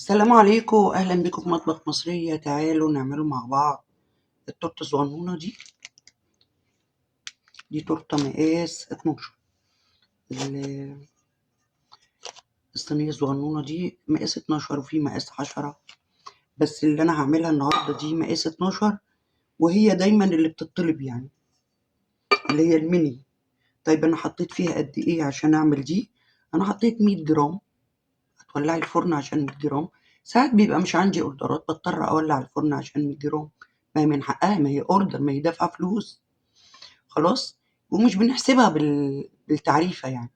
السلام عليكم، اهلا بكم في مطبخ مصرية. تعالوا نعمله مع بعض التورته الصغنونه دي تورته مقاس 12. الصينيه الصغنونه دي مقاس 12 وفي مقاس 10، بس اللي انا هعملها النهارده دي مقاس 12، وهي دايما اللي بتطلب يعني اللي هي الميني. طيب انا حطيت فيها قد ايه عشان اعمل دي؟ انا حطيت 100 جرام. هتولعي الفرن عشان 100 جرام. ساعات بيبقى مش عندي اوردرات بضطر اولع الفرن عشان 100 جرام. ما هي من حقها، ما هي اوردر، ما هي دافعه فلوس. خلاص. ومش بنحسبها بالتعريفة يعني.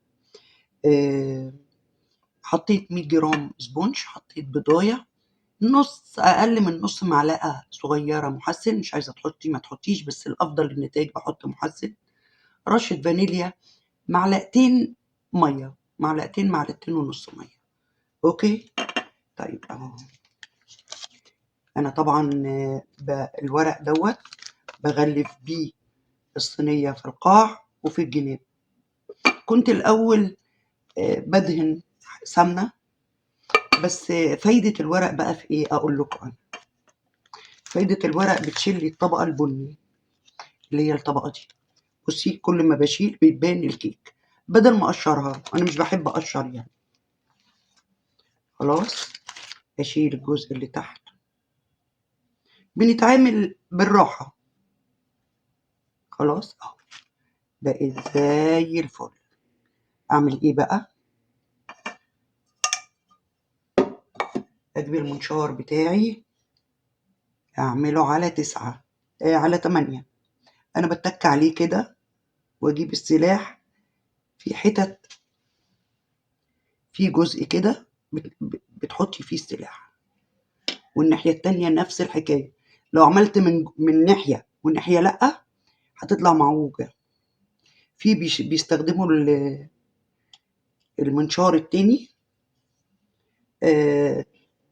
حطيت 100 جرام سبونج، حطيت بضاية، أقل من نص معلقة صغيرة محسن. مش عايزة تحطي ما تحطيش، بس الأفضل النتائج بحط محسن. رشة فانيليا، معلقتين مية، معلقتين ونص مية. أوكي. طيب أهو. أنا طبعا الورق دوت بغلف بيه الصينية في القاع وفي الجناب. كنت الأول بدهن سمنة، بس فايدة الورق بقى في ايه؟ اقول لكم انا. فايدة الورق بتشيل لي الطبقة البني اللي هي الطبقة دي. بصي، كل ما بشيل بيبان الكيك بدل ما اقشرها. انا مش بحب اقشر يعني. خلاص. اشيل الجزء اللي تحت. بنتعامل بالراحة. خلاص اهو بقت زي الفل. اعمل ايه بقى؟ اجيب المنشار بتاعي، اعمله على 9، على 8. انا بتك عليه كده واجيب السلاح في حتت، في جزء كده بتحطي فيه السلاح، والناحية التانية نفس الحكاية. لو عملت من ناحية والناحية لأ هتطلع معوجة. في بيستخدموا المنشار التاني.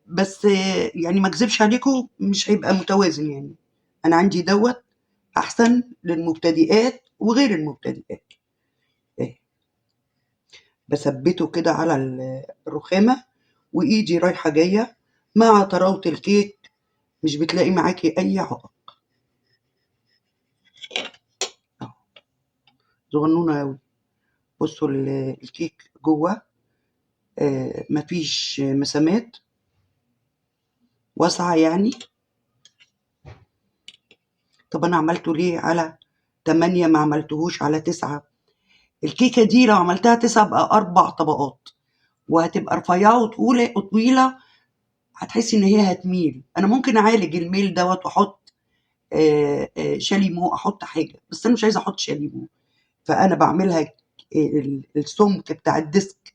بس يعني ما اكذبش عليكم مش هيبقى متوازن يعني. انا عندي دوت احسن للمبتدئات وغير المبتدئات. بثبته كده على الرخامة، وايدي رايحة جاية مع طراوة الكيك. مش بتلاقي معاكي اي عائق. اهو صغنونة اوي. بصوا الكيك جوه مفيش مسامات، واسعة يعني. طب انا عملته ليه على 8 ما عملتهوش على 9؟ الكيكة دي لو عملتها 9 بقى 4 طبقات، وهتبقى رفيعة وطويلة. هتحسي ان هي هتميل. انا ممكن اعالج الميل دوت واحط شاليمو، احط حاجة، بس انا مش عايزة احط شاليمو. فانا بعملها السمك بتاع الديسك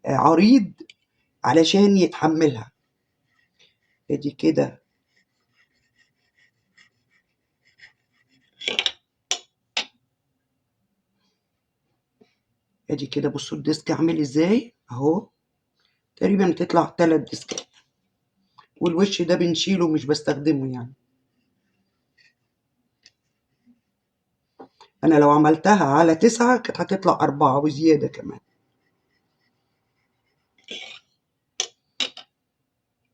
عريض علشان يتحملها. ادي كده. ادي كده. بصوا الديسك عامل ازاي اهو. تقريبا تطلع 3 ديسكات، والوش ده بنشيله مش بستخدمه يعني. انا لو عملتها على 9 كانت هتطلع 4 وزيادة كمان.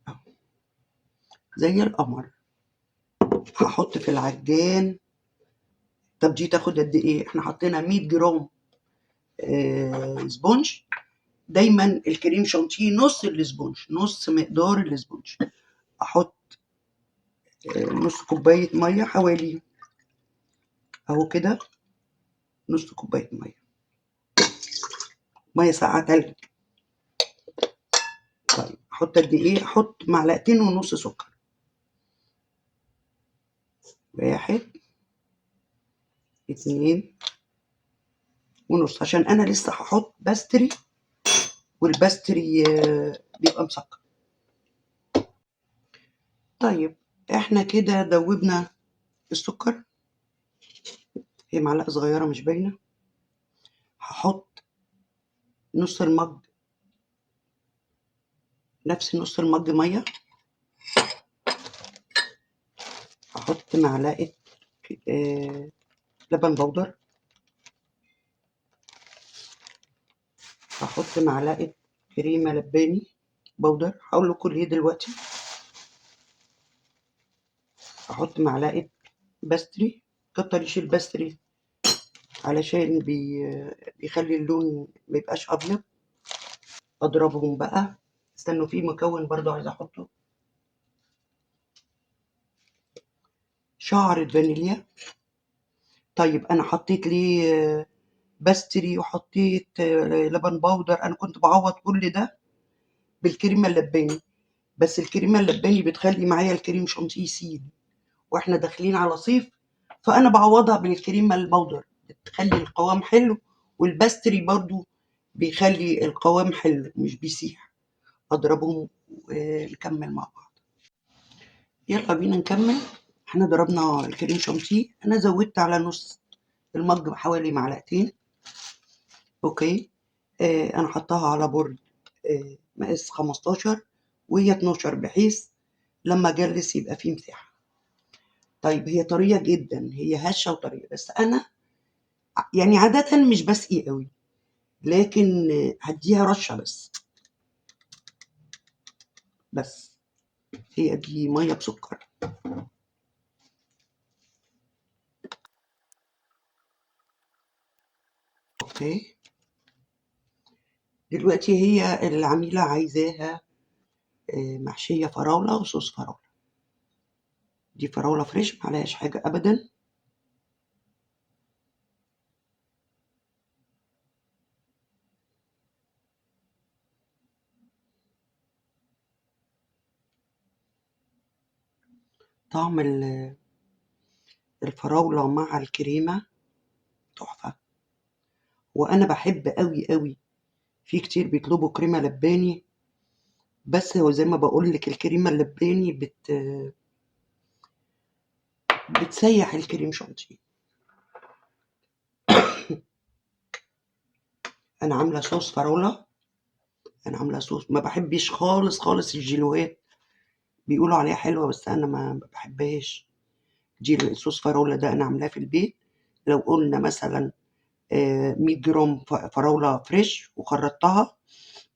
أهو. زي القمر. هحط في العجان. طب دي تاخد قد ايه؟ احنا حطينا 100 جرام سبونج. دايما الكريم شانتيه نص السبونج، نص مقدار السبونج. احط نص كوباية مية حوالي اهو كده. نص كوباية مية ساقعة تلج. طيب احط قد ايه؟ احط معلقتين ونص سكر. 1 2 ونص، عشان انا لسه هحط باستري، والباستري بيبقى مسكر. طيب احنا كده دوبنا السكر. هي معلقة صغيرة مش باينة. هحط نص المج، نفس نص المج مية. هحط معلقة لبن بودر. هحط معلقة كريمة لباني. باودر. هقول لكم ليه دلوقتي. احط معلقه باستري، كتريش الباستري علشان بيخلي اللون ميبقاش ابيض. اضربهم بقى. استنوا، في مكون برضو عايزه احطه، شعرة فانيليا. طيب انا حطيت ليه باستري وحطيت لبن باودر؟ انا كنت بعوض كل ده بالكريمه اللباني، بس الكريمه اللباني بتخلي معايا الكريم شانتيه يسيل، واحنا داخلين على صيف، فانا بعوضها بالكريمه البودر، بتخلي القوام حلو، والباستري برضو بيخلي القوام حلو مش بيسيح. اضربهم ونكمل مع بعض. يلا بينا نكمل. احنا ضربنا الكريم شانتيه، انا زودت على نص المج بحوالي معلقتين. اوكي. انا حطاها على برد مقاس 15 وهي 12، بحيث لما اجلس يبقى فيه مساحه. طيب هي طريه جدا، هي هشه وطريه، بس انا يعني عاده مش بسقي قوي، لكن هديها رشه بس هي دي ميه بسكر. اوكي. دلوقتي هي العميله عايزاها محشيه فراوله وصوص فراوله. دي فراوله فريش معلهاش حاجه ابدا. طعم الفراوله مع الكريمه تحفه. وانا بحب قوي قوي، في كتير بيطلبوا كريمه لباني، بس هو زي ما بقول لك الكريمه اللباني بتسيح الكريم شانتيه. انا عامله صوص فراوله. انا عامله صوص، ما بحبش خالص خالص الجيلوهات، بيقولوا عليها حلوه بس انا ما بحبهاش. دي صوص فراوله ده انا عاملاه في البيت. لو قلنا مثلا 100 جرام فراوله فريش وخرطتها،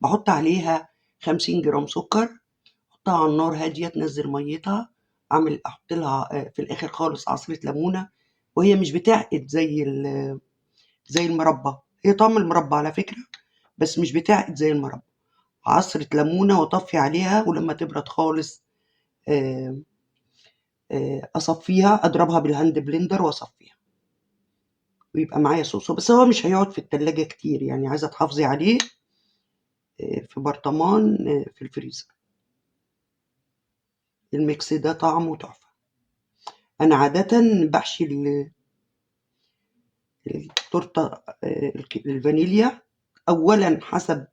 بحط عليها 50 جرام سكر، احطها على النار هاديه تنزل ميتها، احط لها في الاخر خالص عصره ليمونه، وهي مش بتعقد زي المربى. هي طعم المربى على فكره، بس مش بتعقد زي المربى. عصره ليمونه واطفي عليها، ولما تبرد خالص آه، اصفيها، اضربها بالهاند بلندر واصفيها، ويبقى معايا صوص. بس هو مش هيقعد في التلاجة كتير، يعني عايزه تحافظي عليه في برطمان في الفريزر. الميكس ده طعمه تحفه. انا عاده بحشي التورته الفانيليا اولا حسب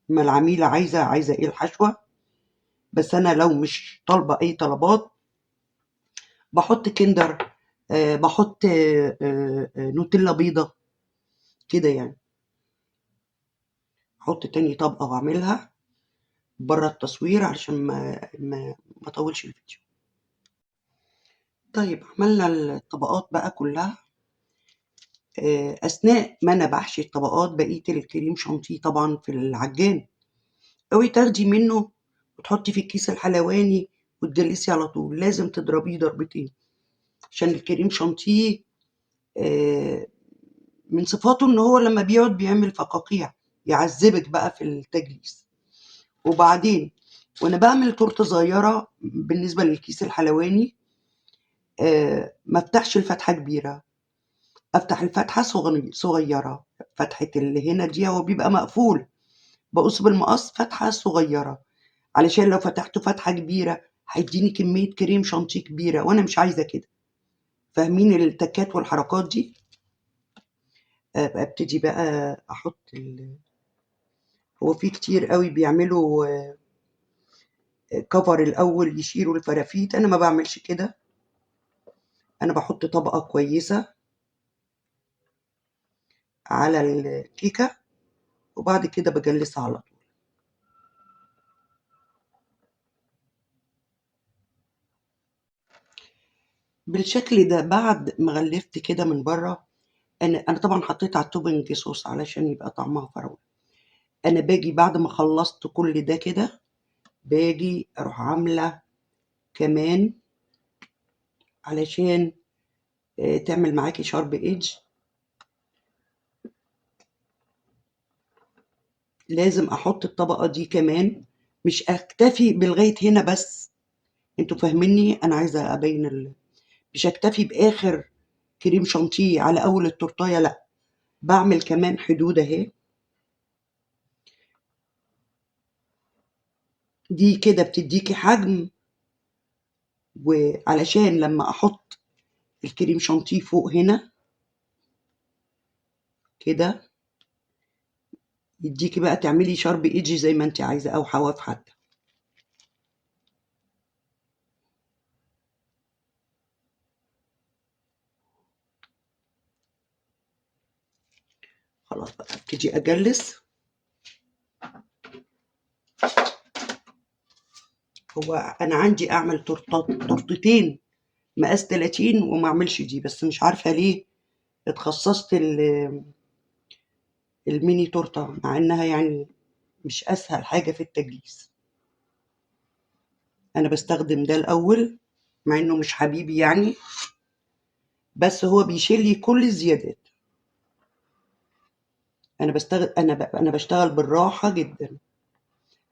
ما العميله عايزه ايه الحشوه، بس انا لو مش طالبه اي طلبات بحط كندر، بحط نوتيلا بيضه كده يعني. احط تاني طبقه واعملها بره التصوير علشان ما اطولش الفيديو. طيب عملنا الطبقات بقى كلها. اثناء ما انا بحشي الطبقات بقيه الكريم شانتيه طبعا في العجان، اوعي تاخدي منه وتحطي في الكيس الحلواني وتجلسي على طول، لازم تضربيه ضربتين، عشان الكريم شانتيه آه، من صفاته ان هو لما بيقعد بيعمل فقاقيع، يعذبك بقى في التجليس. وبعدين وانا بعمل تورته صغيره بالنسبه للكيس الحلواني، ما افتحش الفتحه كبيره، افتح الفتحه صغيره. فتحه اللي هنا دي هو بيبقى مقفول، بقص بالمقص فتحه صغيره، علشان لو فتحته فتحه كبيره هيديني كميه كريم شانتيه كبيره، وانا مش عايزه كده. فاهمين التكات والحركات دي؟ ابتدي بقى احط هو في كتير قوي بيعملوا كفر الاول يشيلوا الفرافيت، انا ما بعملش كده. انا بحط طبقه كويسه على الكيكه، وبعد كده بجلسها على طول بالشكل ده. بعد ما غلفت كده من بره، انا طبعا حطيت على التوبنج صوص علشان يبقى طعمها فراوله. انا باجي بعد ما خلصت كل ده كده باجي اروح عاملة كمان علشان تعمل معاكي شارب ايدج. لازم احط الطبقة دي كمان، مش اكتفي بالغاية هنا بس. انتوا فاهميني؟ انا عايزة ابين مش اكتفي باخر كريم شانتيه على اول التورتايه، لا، بعمل كمان حدود اهي. دي كده بتديكي حجم، وعلشان لما احط الكريم شانتيه فوق هنا كده يديكي بقى تعملي شارب ايدج زي ما انت عايزه، او حواف حتى. خلاص بقى ابتدي اجلس. هو انا عندي اعمل تورتتين مقاس 30 وما اعملش دي، بس مش عارفه ليه اتخصصت الميني تورته، مع انها يعني مش اسهل حاجه في التجليس. انا بستخدم ده الاول مع انه مش حبيبي يعني، بس هو بيشيل لي كل الزيادات. انا بشتغل بالراحه جدا،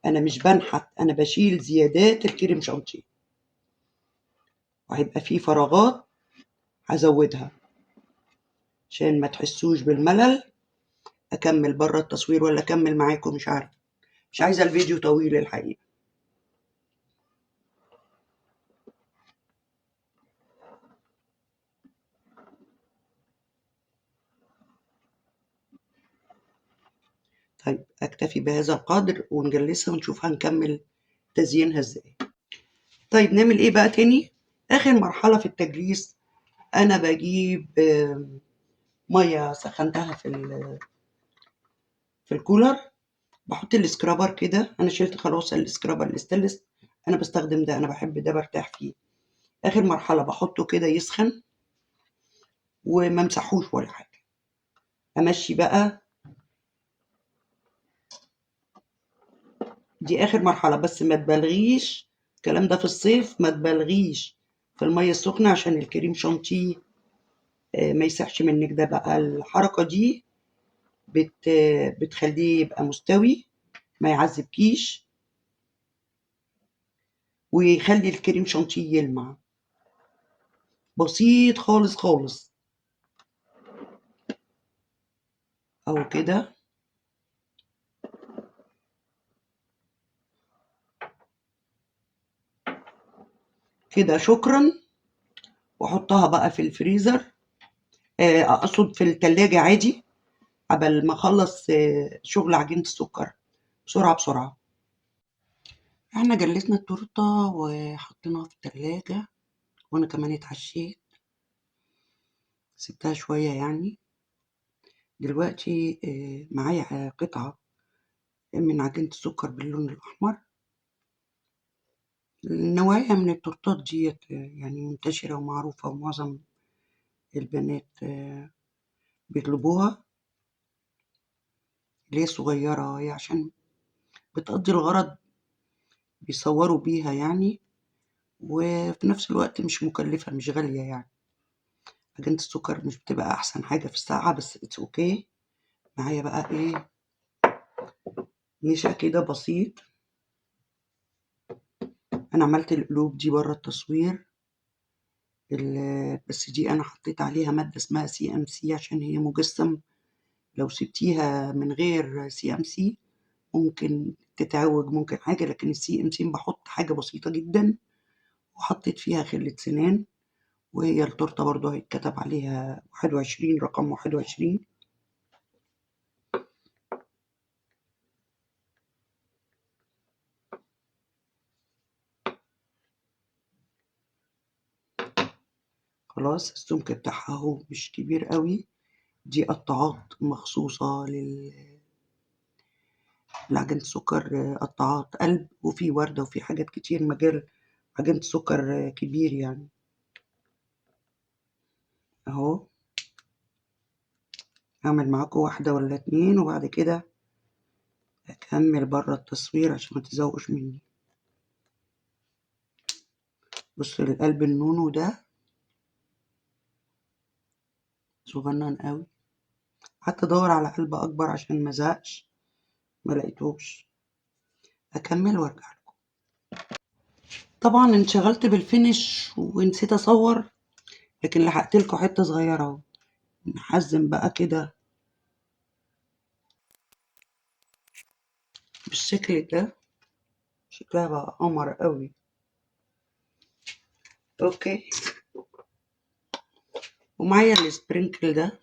انا مش بنحت، انا بشيل زيادات الكريم شانتيه، وهيبقى فيه فراغات هزودها عشان ما تحسوش بالملل. اكمل بره التصوير ولا اكمل معاكم؟ مش عارفه، مش عايزه الفيديو طويل الحقيقه. طيب اكتفي بهذا القدر ونجلسها ونشوف هنكمل تزيينها ازاي. طيب نعمل ايه بقى تاني؟ اخر مرحله في التجليس، انا بجيب ميه سخنتها في الكولر، بحط السكرابر كده. انا شلت خلاص السكرابر الاستانلس، انا بستخدم ده، انا بحب ده برتاح فيه. اخر مرحله بحطه كده يسخن وما امسحوش ولا حاجه. امشي بقى، دي اخر مرحله، بس ما تبالغيش. الكلام ده في الصيف، ما تبالغيش في الميه السخنه عشان الكريم شانتيه ما يسحش منك. ده بقى الحركه دي بتخليه يبقى مستوي، ما يعذبكيش، ويخلي الكريم شانتيه يلمع. بسيط خالص خالص اهو كده. كده شكرا. واحطها بقى في الفريزر، اقصد في التلاجة عادي، قبل ما اخلص شغل عجينة السكر بسرعة بسرعة. احنا جلسنا التورتة وحطيناها في التلاجة، وانا كمان اتعشيت، سبتها شوية يعني. دلوقتي معايا قطعة من عجينة السكر باللون الأحمر. النوعية من التورتات ديت يعني منتشرة ومعروفة، ومعظم البنات بيطلبوها، اللي هي صغيرة، هي عشان بتقضي الغرض، بيصوروا بيها يعني، وفي نفس الوقت مش مكلفة، مش غالية يعني. عجينة السكر مش بتبقى أحسن حاجة في الساعة، بس اتس اوكي. معايا بقى ايه، نشا كده بسيط. أنا عملت القلوب دي بره التصوير، بس دي أنا حطيت عليها مادة اسمها CMC عشان هي مجسم. لو سبتيها من غير CMC ممكن تتعوج، ممكن حاجة، لكن CMC بحط حاجة بسيطة جدا. وحطيت فيها خلة سنان، وهي التورتة برضو هيتكتب عليها 21، رقم 21. خلاص السمك بتاعها اهو مش كبير قوي. دي قطعات مخصوصة لعجينة السكر، قطعات قلب، وفي وردة وفي حاجات كتير، مجال عجينة السكر كبير يعني. اهو هعمل معاكم واحدة ولا اتنين، وبعد كده اكمل بره التصوير عشان ما تزوقش مني. بص القلب النونو ده صغنن قوي، قعدت ادور على قلب اكبر عشان مزهقش، ما لقيتوش. اكمل وارجع لكم. طبعا انشغلت بالفينش ونسيت اصور، لكن لحقت لكم حته صغيره اهو. نحزم بقى كده بالشكل ده، شكلها بقى قمر قوي. اوكي، ومعايا السبرينكل ده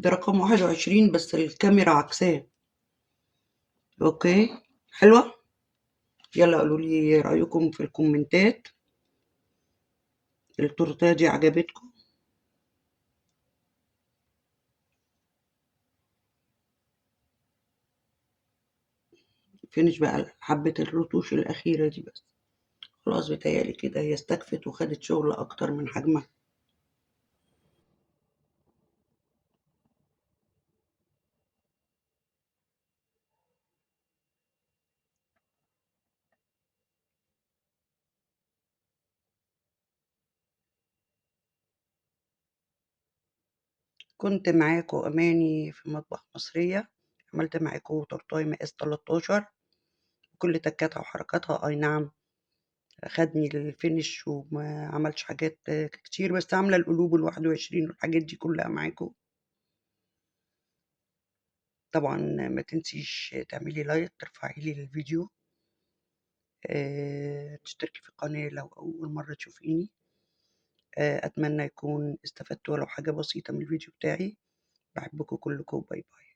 رقم 21 بس الكاميرا عكساه. اوكي، حلوة. يلا قولوا لي رأيكم في الكومنتات، التورتيه دي عجبتكم؟ فينش بقى حبة الرتوش الأخيرة دي بس. خلاص بتهيألي كده هي استكفت وخدت شغل أكتر من حجمها. كنت معاكم أماني في مطبخ مصرية، عملت معاكم تورتاية مقاس 13، كل تكاتها وحركاتها أي نعم خدني الفينش وما عملش حاجات كتير، بس عاملة القلوب ال21 والحاجات دي كلها معاكم. طبعا ما تنسيش تعملي لايك، ترفعي لي الفيديو، تشتركي في القناة لو أول مرة تشوفيني. أتمنى يكون استفدتوا ولو حاجة بسيطة من الفيديو بتاعي. بحبكم كلكم، باي باي.